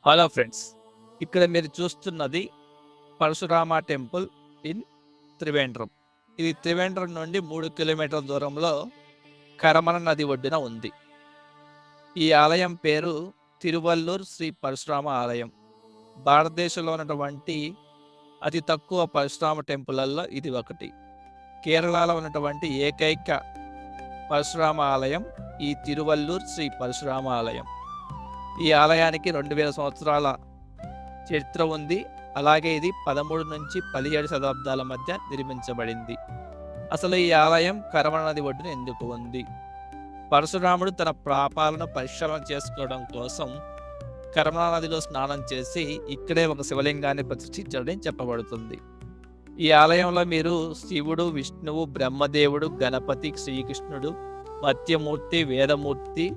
Hello friends, ఇక్కడ మీరు చూస్తున్నది పరశురామ టెంపుల్ ఇన్ త్రివేంద్రం. ఇది త్రివేంద్రం నుండి 3 కిలోమీటర్ల దూరంలో కరమన నది ఒడ్డున ఉంది. ఈ ఆలయం పేరు తిరువల్లూర్ శ్రీ పరశురామ ఆలయం. భారతదేశంలో ఉన్నటువంటి అతి తక్కువ పరశురామ టెంపుల్లలో ఇది ఒకటి. కేరళలో ఉన్నటువంటి ఏకైక పరశురామ ఆలయం ఈ తిరువల్లూర్ శ్రీ పరశురామ ఆలయం. ఈ ఆలయానికి 2000 సంవత్సరాల చరిత్ర ఉంది. అలాగే ఇది 13 నుంచి 17 శతాబ్దాల మధ్య నిర్మించబడింది. అసలు ఈ ఆలయం కరమన నది ఒడ్డున ఎందుకు ఉంది? పరశురాముడు తన పాపాలను పరిష్కారం చేసుకోవడం కోసం కరమన నదిలో స్నానం చేసి ఇక్కడే ఒక శివలింగాన్ని ప్రతిష్ఠించడం చెప్పబడుతుంది. ఈ ఆలయంలో మీరు శివుడు, విష్ణువు, బ్రహ్మదేవుడు, గణపతి, శ్రీకృష్ణుడు, మత్స్యమూర్తి, వేదమూర్తి,